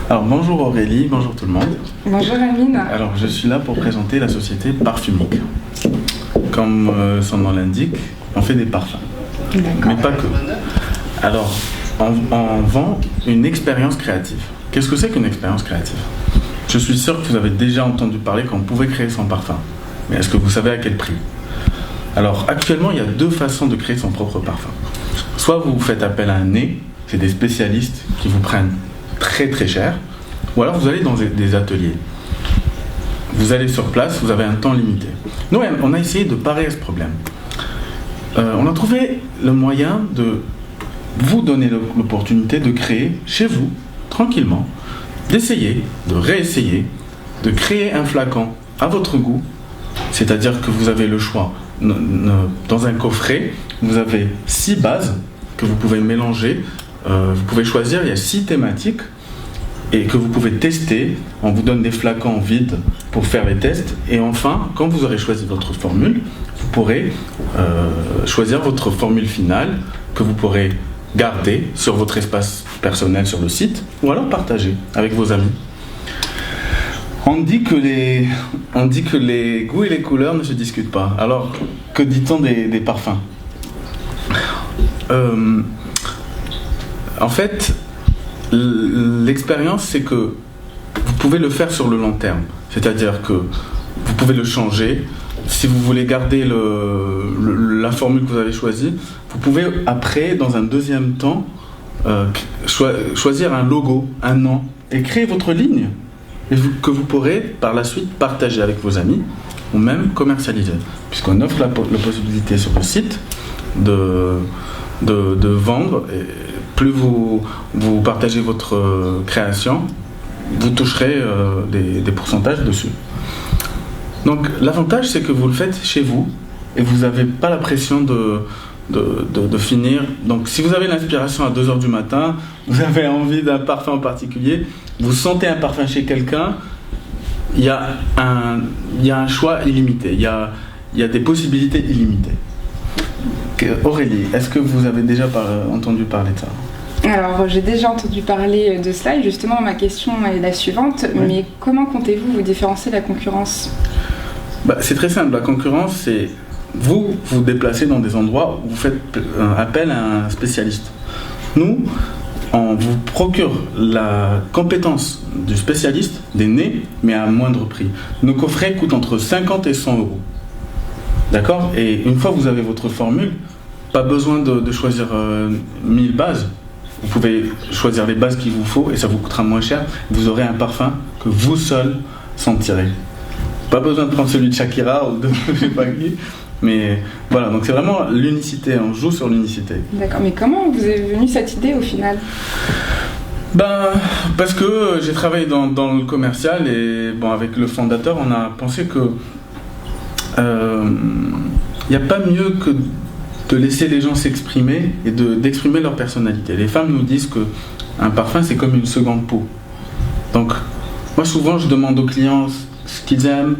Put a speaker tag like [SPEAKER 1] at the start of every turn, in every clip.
[SPEAKER 1] Alors bonjour Aurélie, bonjour tout le monde.
[SPEAKER 2] Bonjour Amine.
[SPEAKER 1] Alors je suis là pour présenter la société Parfumique. Comme son nom l'indique, on fait des parfums.
[SPEAKER 2] D'accord.
[SPEAKER 1] Mais pas que. Alors on vend une expérience créative. Qu'est-ce que c'est qu'une expérience créative? Je suis sûr que vous avez déjà entendu parler qu'on pouvait créer son parfum. Mais est-ce que vous savez à quel prix? Alors actuellement il y a deux façons de créer son propre parfum. Soit vous faites appel à un nez, c'est des spécialistes qui vous prennent très très cher, ou alors vous allez dans des ateliers. Vous allez sur place, vous avez un temps limité. Nous, on a essayé de parer à ce problème. On a trouvé le moyen de vous donner l'opportunité de créer chez vous, tranquillement, d'essayer, de réessayer, de créer un flacon à votre goût, c'est-à-dire que vous avez le choix. Dans un coffret, vous avez 6 bases que vous pouvez mélanger. Vous pouvez choisir, il y a 6 thématiques et que vous pouvez tester. On vous donne des flacons vides pour faire les tests. Et enfin, quand vous aurez choisi votre formule, vous pourrez choisir votre formule finale que vous pourrez garder sur votre espace personnel sur le site ou alors partager avec vos amis. On dit que les goûts et les couleurs ne se discutent pas. Alors, que dit-on des parfums? En fait, l'expérience, c'est que vous pouvez le faire sur le long terme. C'est-à-dire que vous pouvez le changer. Si vous voulez garder la formule que vous avez choisie, vous pouvez après, dans un deuxième temps, choisir un logo, un nom, et créer votre ligne, que vous pourrez par la suite partager avec vos amis, ou même commercialiser. Puisqu'on offre la possibilité sur le site de vendre. Et plus vous partagez votre création, vous toucherez des pourcentages dessus. Donc l'avantage, c'est que vous le faites chez vous et vous n'avez pas la pression de finir. Donc si vous avez l'inspiration à 2h du matin, vous avez envie d'un parfum en particulier, vous sentez un parfum chez quelqu'un, il y a un choix illimité, il y a des possibilités illimitées. Aurélie, est-ce que vous avez déjà entendu parler de ça?
[SPEAKER 2] Alors, j'ai déjà entendu parler de cela et justement, ma question est la suivante. Oui. Mais comment comptez-vous vous différencier de la concurrence?
[SPEAKER 1] C'est très simple. La concurrence, c'est vous déplacez dans des endroits où vous faites appel à un spécialiste. Nous, on vous procure la compétence du spécialiste, des nez, mais à moindre prix. Nos coffrets coûtent entre 50 et 100 euros. D'accord? Et une fois que vous avez votre formule, pas besoin de choisir 1000 bases. Vous pouvez choisir les bases qu'il vous faut et ça vous coûtera moins cher. Vous aurez un parfum que vous seul sentirez. Pas besoin de prendre celui de Shakira ou de je sais pas qui. Mais voilà, donc c'est vraiment l'unicité. On joue sur l'unicité. D'accord,
[SPEAKER 2] mais comment vous est venue cette idée au final?
[SPEAKER 1] Parce que j'ai travaillé dans le commercial et avec le fondateur, on a pensé que il n'y a pas mieux que de laisser les gens s'exprimer et d'exprimer leur personnalité. Les femmes nous disent qu'un parfum, c'est comme une seconde peau. Donc, moi, souvent, je demande aux clients ce qu'ils aiment,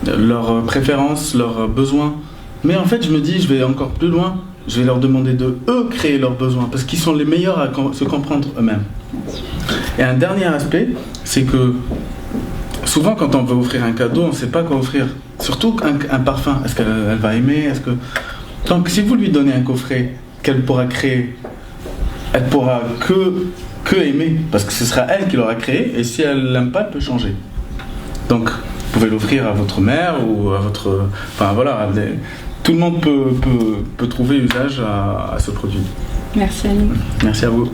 [SPEAKER 1] leurs préférences, leurs besoins. Mais en fait, je me dis, je vais encore plus loin. Je vais leur demander de, eux, créer leurs besoins, parce qu'ils sont les meilleurs à se comprendre eux-mêmes. Et un dernier aspect, c'est que souvent, quand on veut offrir un cadeau, on ne sait pas quoi offrir. Surtout un parfum. Est-ce qu'elle va aimer? Donc, si vous lui donnez un coffret qu'elle pourra créer, elle pourra que aimer, parce que ce sera elle qui l'aura créé, et si elle l'aime pas, elle peut changer. Donc, vous pouvez l'offrir à votre mère ou à votre... Enfin, voilà, tout le monde peut trouver usage à ce produit.
[SPEAKER 2] Merci Aline.
[SPEAKER 1] Merci à vous.